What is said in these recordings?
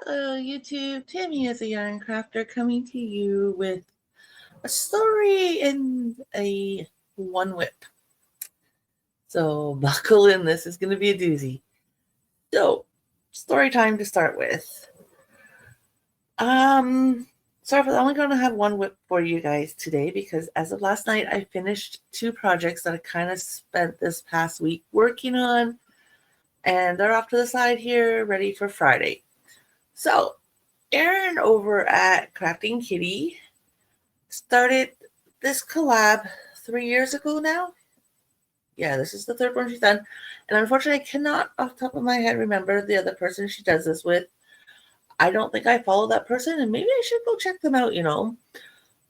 Hello, YouTube. Tammy as a yarn crafter coming to you with a story in a one whip. So buckle in. This is going to be a doozy. So, story time to start with. Sorry, but I'm only going to have one whip for you guys today because as of last night, I finished two projects that I kind of spent this past week working on, and they're off to the side here, ready for Friday. So, Erin over at Crafting Kitty started this collab 3 years ago now. Yeah, this is the third one she's done. And unfortunately, I cannot off the top of my head remember the other person she does this with. I don't think I follow that person, and maybe I should go check them out.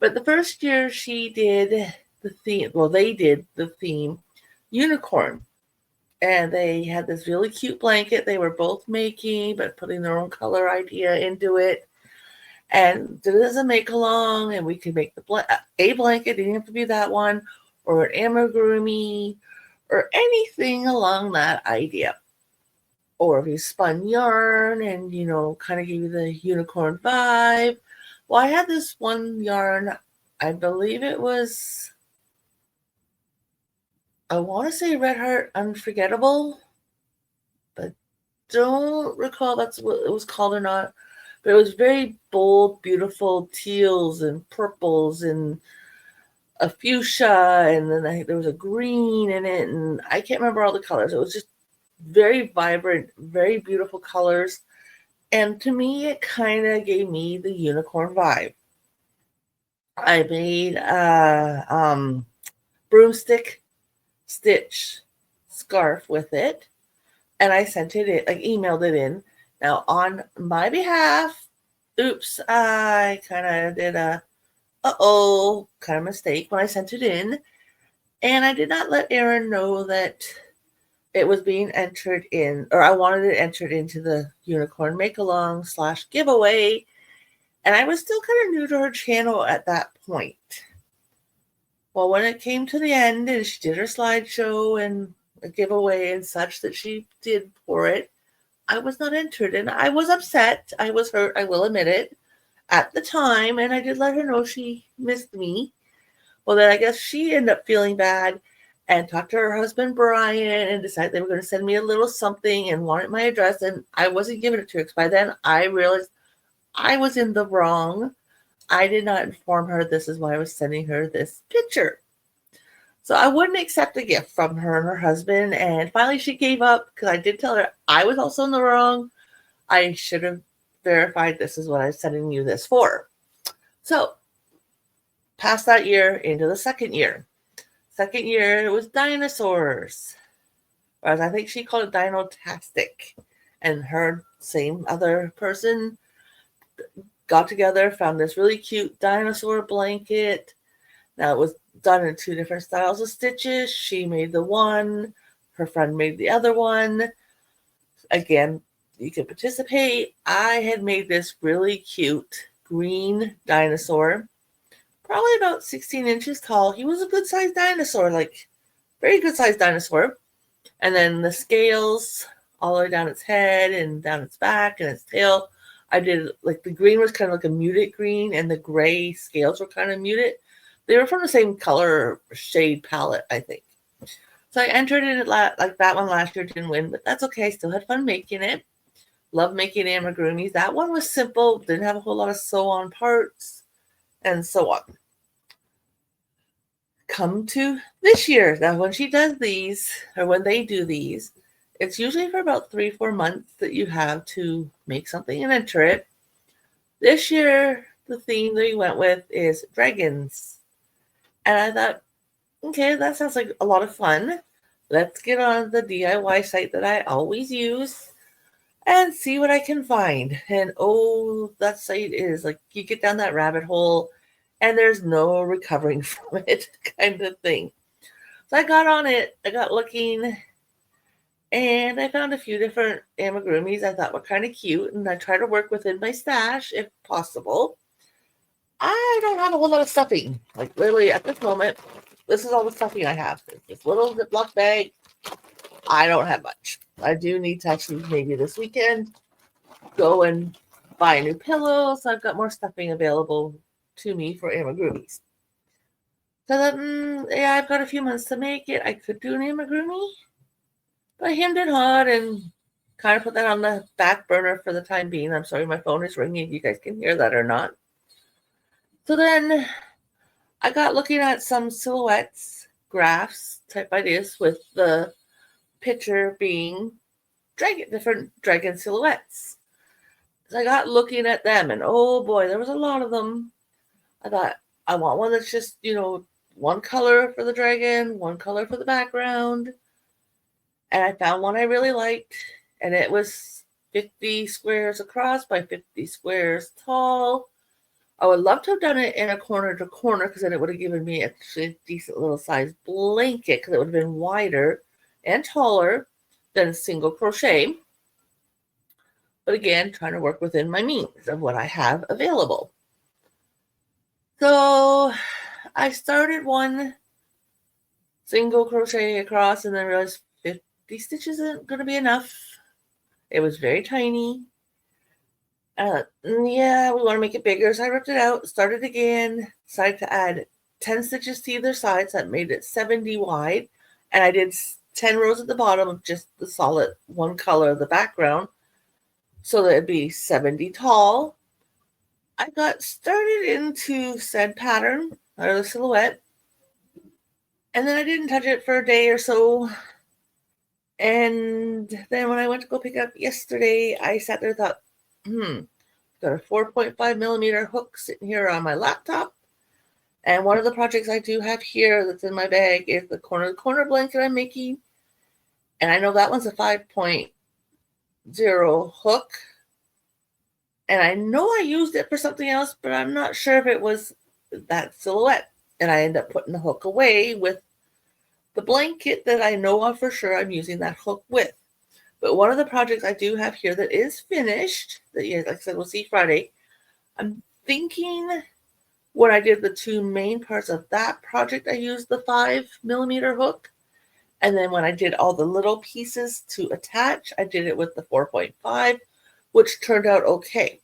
But the first year she did the theme, well, they did the theme unicorn. And they had this really cute blanket they were both making, but putting their own color idea into it. And did it as a make along, and we could make a blanket, didn't have to be that one, or an amigurumi, or anything along that idea. Or if you spun yarn and, kind of gave you the unicorn vibe. Well, I had this one yarn, I believe it was, I want to say Red Heart Unforgettable, but don't recall that's what it was called or not. But it was very bold, beautiful teals and purples and a fuchsia, and then there was a green in it, and I can't remember all the colors. It was just very vibrant, very beautiful colors, and to me, it kind of gave me the unicorn vibe. I made a broomstick stitch scarf with it, and I sent it in, like emailed it in. Now, on my behalf, oops, I kind of did a kind of mistake when I sent it in. And I did not let Erin know that it was being entered in, or I wanted it entered into the unicorn make along / giveaway. And I was still kind of new to her channel at that point. Well, when it came to the end and she did her slideshow and a giveaway and such that she did for it, I was not entered. And I was upset. I was hurt. I will admit it at the time. And I did let her know she missed me. Well, then I guess she ended up feeling bad and talked to her husband, Brian, and decided they were going to send me a little something and wanted my address. And I wasn't giving it to her because by then I realized I was in the wrong. I did not inform her this is why I was sending her this picture. So I wouldn't accept a gift from her and her husband. And finally she gave up because I did tell her I was also in the wrong. I should have verified this is what I'm sending you this for. So past that year into the second year. Second year, it was dinosaurs. Whereas I think she called it Dino-tastic. And her same other person got together, found this really cute dinosaur blanket. Now it was done in two different styles of stitches. She made the one, her friend made the other one. Again, you could participate. I had made this really cute green dinosaur, probably about 16 inches tall. He was a good sized dinosaur, like very good sized dinosaur. And then the scales all the way down its head and down its back and its tail. I did like the green was kind of like a muted green, and the gray scales were kind of muted. They were from the same color shade palette, I think. So I entered it like that one last year, didn't win, but that's okay. I still had fun making it. Love making amigurumis. That one was simple, didn't have a whole lot of sew-on parts, and so on. Come to this year. Now, when she does these, or when they do these, it's usually for about 3-4 months that you have to make something and enter it. This year, the theme that we went with is dragons. And I thought, okay, that sounds like a lot of fun. Let's get on the DIY site that I always use and see what I can find. And oh, that site is like, you get down that rabbit hole and there's no recovering from it kind of thing. So I got on it, I got looking, and I found a few different amigurumis I thought were kind of cute, and I try to work within my stash if possible. I don't have a whole lot of stuffing. Like literally at this moment, this is all the stuffing I have. This little Ziploc bag. I don't have much. I do need to actually maybe this weekend go and buy a new pillow, so I've got more stuffing available to me for amigurumis. So that, yeah, I've got a few months to make it. I could do an amigurumi, but I hemmed it hard and kind of put that on the back burner for the time being. I'm sorry, my phone is ringing. You guys can hear that or not. So then I got looking at some silhouettes, graphs type ideas with the picture being different dragon silhouettes. So I got looking at them, and oh boy, there was a lot of them. I thought, I want one that's just, one color for the dragon, one color for the background. And I found one I really liked, and it was 50 squares across by 50 squares tall. I would love to have done it in a corner to corner because then it would have given me actually a decent little size blanket because it would have been wider and taller than single crochet. But again, trying to work within my means of what I have available. So I started one single crochet across and then realized 50 stitches isn't going to be enough. It was very tiny. Yeah, we want to make it bigger. So I ripped it out, started again, decided to add 10 stitches to either side. So that made it 70 wide. And I did 10 rows at the bottom of just the solid one color of the background. So that it'd be 70 tall. I got started into said pattern or the silhouette. And then I didn't touch it for a day or so. And then when I went to go pick it up yesterday, I sat there and thought, got a 4.5 millimeter hook sitting here on my laptop. And one of the projects I do have here that's in my bag is the corner blanket I'm making. And I know that one's a 5.0 hook. And I know I used it for something else, but I'm not sure if it was that silhouette. And I end up putting the hook away with the blanket that I know of for sure I'm using that hook with. But one of the projects I do have here that is finished, that, yeah, like I said, we'll see Friday. I'm thinking when I did the two main parts of that project, I used the 5 millimeter hook. And then when I did all the little pieces to attach, I did it with the 4.5, which turned out okay.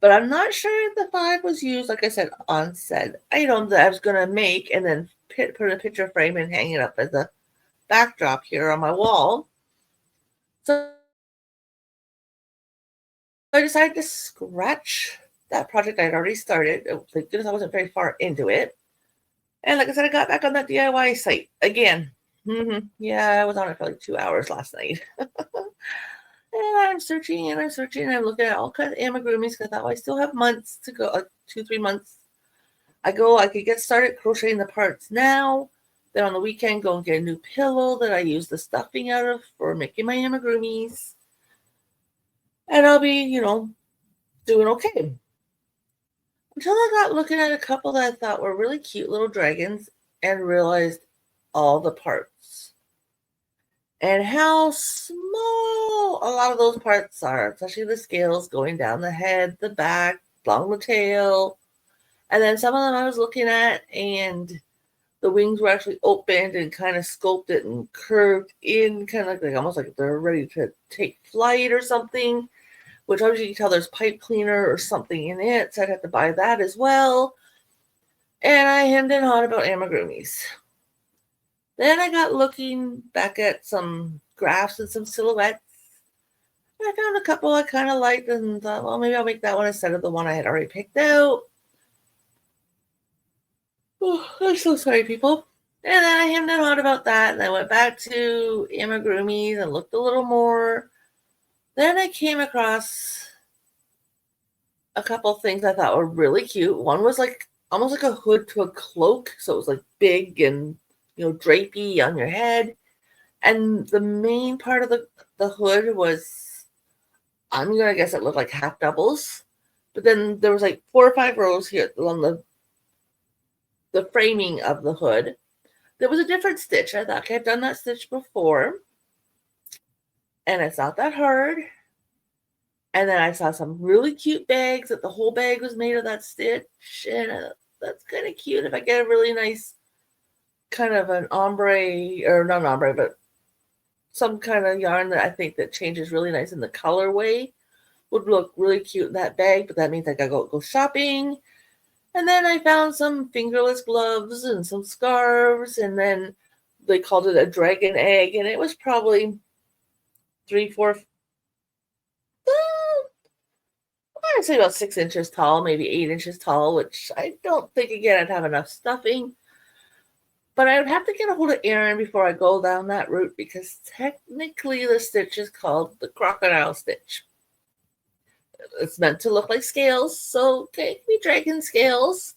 But I'm not sure if the 5 was used, like I said, on said item that I was going to make and then put a picture frame and hang it up as a backdrop here on my wall. So I decided to scratch that project I'd already started. Thank goodness I wasn't very far into it. And like I said, I got back on that DIY site again. Yeah, I was on it for like 2 hours last night. And I'm searching and I'm searching and I'm looking at all kinds of amigurumis because I thought, well, I still have months to go, 2-3 months. I could get started crocheting the parts now. Then on the weekend, go and get a new pillow that I use the stuffing out of for making my amigurumis. And I'll be, doing okay. Until I got looking at a couple that I thought were really cute little dragons and realized all the parts. And how small a lot of those parts are, especially the scales going down the head, the back, along the tail. And then some of them I was looking at and the wings were actually opened and kind of sculpted and curved in, kind of like almost like they're ready to take flight or something, which obviously you can tell there's pipe cleaner or something in it, so I'd have to buy that as well. And I hemmed and hawed about amigurumis. Then I got looking back at some graphs and some silhouettes. And I found a couple I kind of liked and thought, well, maybe I'll make that one instead of the one I had already picked out. Oh, I'm so sorry, people. And then I hemmed and hawed about that, and I went back to amigurumis and looked a little more. Then I came across a couple things I thought were really cute. One was like almost like a hood to a cloak, so it was like big and drapey on your head. And the main part of the hood was, I'm gonna guess it looked like half doubles, but then there was like 4 or 5 rows here along the framing of the hood. There was a different stitch. I thought, okay, I've done that stitch before, and it's not that hard. And then I saw some really cute bags that the whole bag was made of that stitch, and that's kind of cute. If I get a really nice kind of an ombre, or not ombre, but some kind of yarn that I think that changes really nice in the colorway would look really cute in that bag, but that means I gotta go shopping. And then I found some fingerless gloves and some scarves, and then they called it a dragon egg, and it was probably 3, 4, I'd say about 6 inches tall, maybe 8 inches tall, which I don't think, again, I'd have enough stuffing. But I would have to get a hold of Erin before I go down that route, because technically the stitch is called the crocodile stitch. It's meant to look like scales, so okay, it can be dragon scales.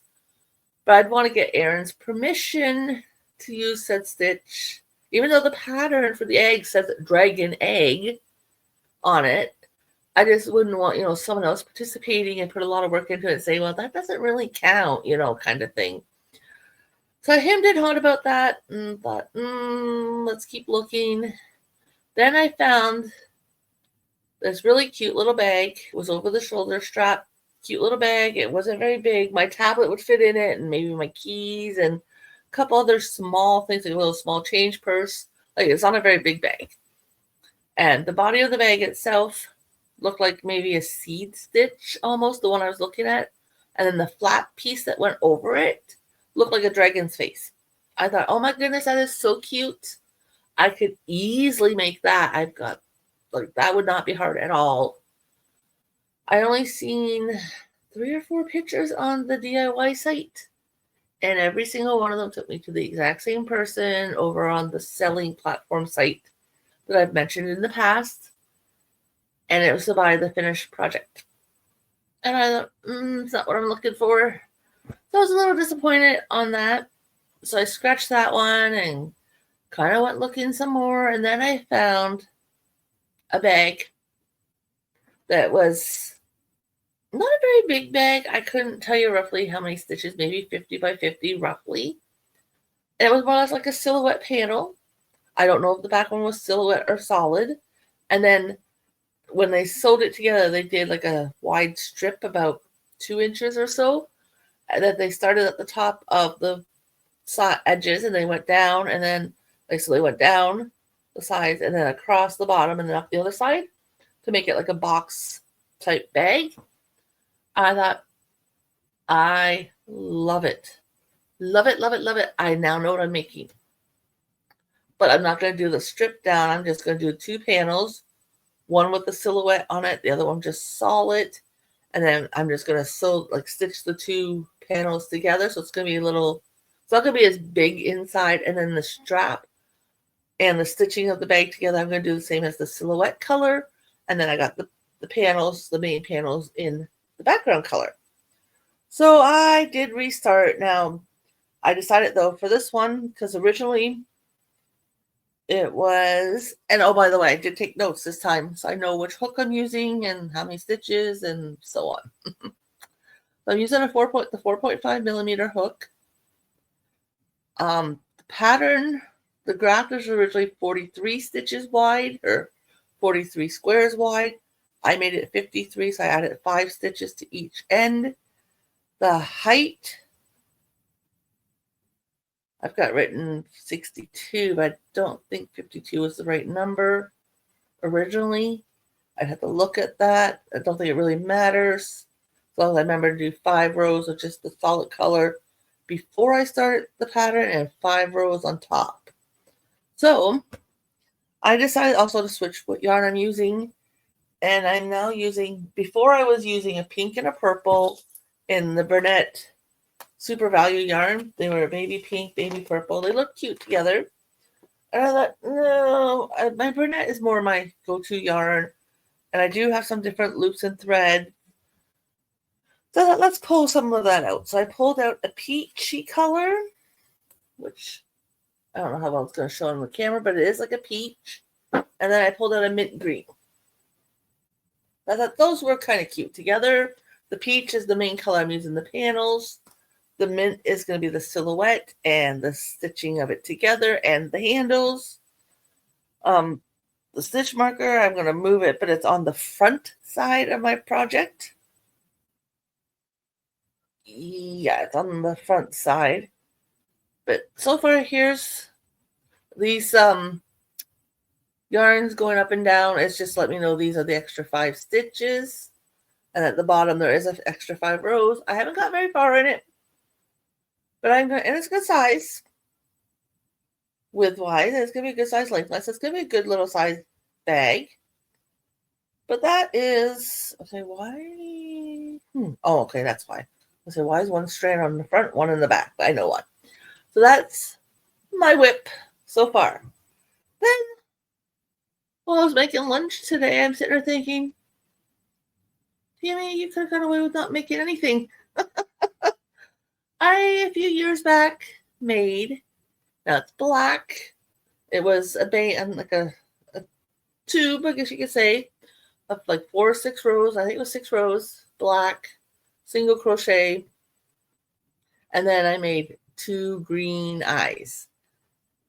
But I'd want to get Erin's permission to use said stitch. Even though the pattern for the egg says dragon egg on it, I just wouldn't want, someone else participating and put a lot of work into it and say, well, that doesn't really count, kind of thing. So I hemmed and hawed about that and thought, let's keep looking. Then I found this really cute little bag. It was over the shoulder strap. Cute little bag. It wasn't very big. My tablet would fit in it, and maybe my keys and a couple other small things, like a little small change purse. Like, it's not a very big bag. And the body of the bag itself looked like maybe a seed stitch, almost, the one I was looking at. And then the flat piece that went over it looked like a dragon's face. I thought, oh my goodness, that is so cute. I could easily make that. That would not be hard at all. I only seen 3 or 4 pictures on the DIY site, and every single one of them took me to the exact same person over on the selling platform site that I've mentioned in the past, and it was to buy the finished project. And I thought, it's not what I'm looking for. So I was a little disappointed on that. So I scratched that one and kind of went looking some more, and then I found a bag that was not a very big bag. I couldn't tell you roughly how many stitches, maybe 50 by 50 roughly. And it was more or less like a silhouette panel. I don't know if the back one was silhouette or solid. And then when they sewed it together, they did like a wide strip about 2 inches or so. And then they started at the top of the edges and they went down, and then so they went down the sides and then across the bottom and then up the other side to make it like a box type bag. I thought, I love it. Love it, love it, love it. I now know what I'm making. But I'm not going to do the strip down. I'm just going to do 2 panels, one with the silhouette on it, the other one just solid. And then I'm just going to stitch the 2 panels together. So it's going to be it's not going to be as big inside. And then the strap and the stitching of the bag together, I'm going to do the same as the silhouette color. And then I got the panels, the main panels in the background color. So I did restart. Now, I decided though for this one, because originally it was, and oh, by the way, I did take notes this time, so I know which hook I'm using and how many stitches and so on. So I'm using the 4.5 millimeter hook. The pattern, the graph was originally 43 stitches wide, or 43 squares wide. I made it 53, so I added 5 stitches to each end. The height, I've got written 62, but I don't think 52 is the right number originally. I'd have to look at that. I don't think it really matters. As long as I remember to do 5 rows of just the solid color before I start the pattern and 5 rows on top. So I decided also to switch what yarn I'm using. And I'm now using, before I was using a pink and a purple in the Burnett Super Value yarn. They were baby pink, baby purple. They look cute together. And I thought, no, my Burnett is more my go-to yarn. And I do have some different loops and thread. So let's pull some of that out. So I pulled out a peachy color, which I don't know how well it's going to show on the camera, but it is like a peach. And then I pulled out a mint green. I thought those were kind of cute together. The peach is the main color I'm using the panels. The mint is going to be the silhouette and the stitching of it together and the handles. The stitch marker, I'm going to move it, but it's on the front side of my project. Yeah, it's on the front side. But so far, here's these yarns going up and down. It's just let me know these are the extra 5 stitches. And at the bottom, there is an extra 5 rows. I haven't got very far in it, but I'm going to, and it's a good size width-wise, and it's going to be a good size length-wise. So it's going to be a good little size bag. But that is, okay, why? Oh, okay, that's why. I say, why is one strand on the front, one in the back? I know why. So that's my WIP so far. Then, while I was making lunch today, I'm sitting there thinking, Tammy, you could have got away with not making anything. A few years back, made, now it's black. It was a band, like a tube, I guess you could say, of like 4 or 6 rows. I think it was 6 rows, black, single crochet. And then I made 2 green eyes.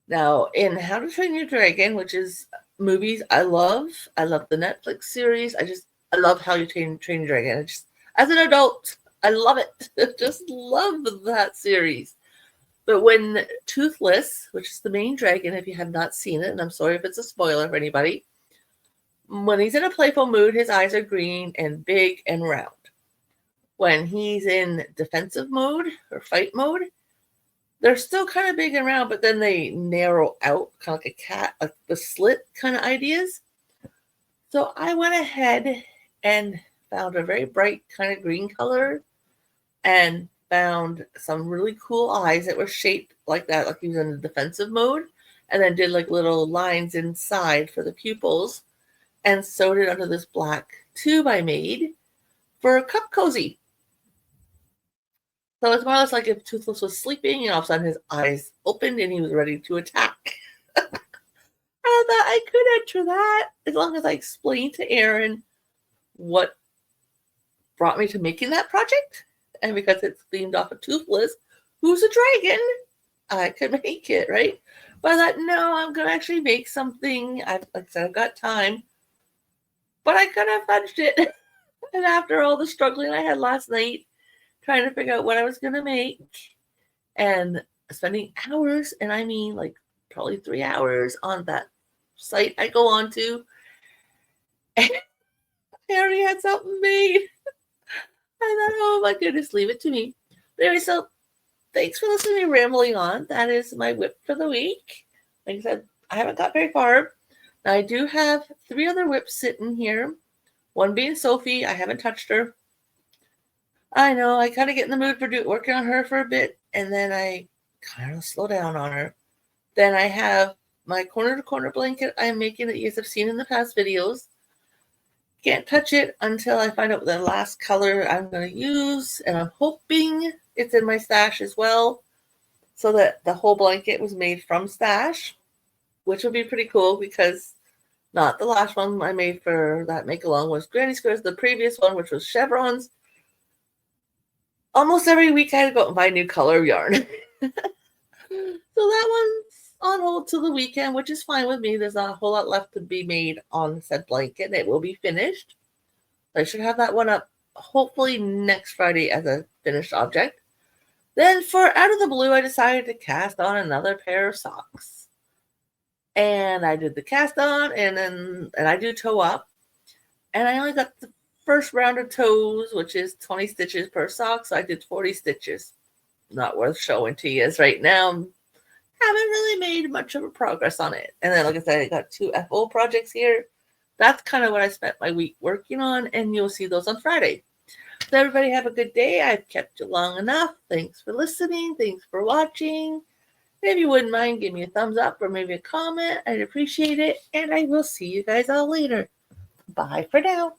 Now, in How to Train Your Dragon, which is movies I love the Netflix series. I love How You Train Your Dragon. As an adult, I love it. I just love that series. But when Toothless, which is the main dragon, if you have not seen it, and I'm sorry if it's a spoiler for anybody, when he's in a playful mood, his eyes are green and big and round. When he's in defensive mode or fight mode, they're still kind of big and round, but then they narrow out, kind of like a cat, like the slit kind of ideas. So I went ahead and found a very bright kind of green color and found some really cool eyes that were shaped like that, like he was in the defensive mode, and then did like little lines inside for the pupils and sewed it under this black tube I made for a cup cozy. So it's more or less like if Toothless was sleeping and all of a sudden his eyes opened and he was ready to attack. I thought I could enter that as long as I explained to Aaron what brought me to making that project. And because it's themed off of Toothless, who's a dragon, I could make it, right? But I thought, no, I'm going to actually make something. Like I said, I've got time. But I could have fudged it. And after all the struggling I had last night, trying to figure out what I was going to make and spending hours, and I mean like probably 3 hours on that site I go on to, and I already had something made. I thought, oh my goodness, leave it to me. But anyway, so thanks for listening to me rambling on. That is my WIP for the week. Like I said, I haven't got very far. Now, I do have 3 other WIPs sitting here. One being Sophie. I haven't touched her. I know, I kind of get in the mood for working on her for a bit, and then I kind of slow down on her. Then I have my corner-to-corner blanket I'm making that you guys have seen in the past videos. Can't touch it until I find out the last color I'm going to use, and I'm hoping it's in my stash as well, so that the whole blanket was made from stash, which would be pretty cool because not the last one I made for that make-along was Granny Squares. The previous one, which was chevrons, almost every week I had to go out and buy a new color of yarn. So that one's on hold till the weekend, which is fine with me. There's not a whole lot left to be made on said blanket. It will be finished. I should have that one up hopefully next Friday as a finished object. Then for out of the blue, I decided to cast on another pair of socks. And I did the cast on, and I do toe up. And I only got the first round of toes, which is 20 stitches per sock, so I did 40 stitches. Not worth showing to you right now. Haven't really made much of a progress on it. And then, like I said, I got 2 FO projects here. That's kind of what I spent my week working on, and you'll see those on Friday. So everybody have a good day. I've kept you long enough. Thanks for listening. Thanks for watching. If you wouldn't mind, give me a thumbs up or maybe a comment. I'd appreciate it. And I will see you guys all later. Bye for now.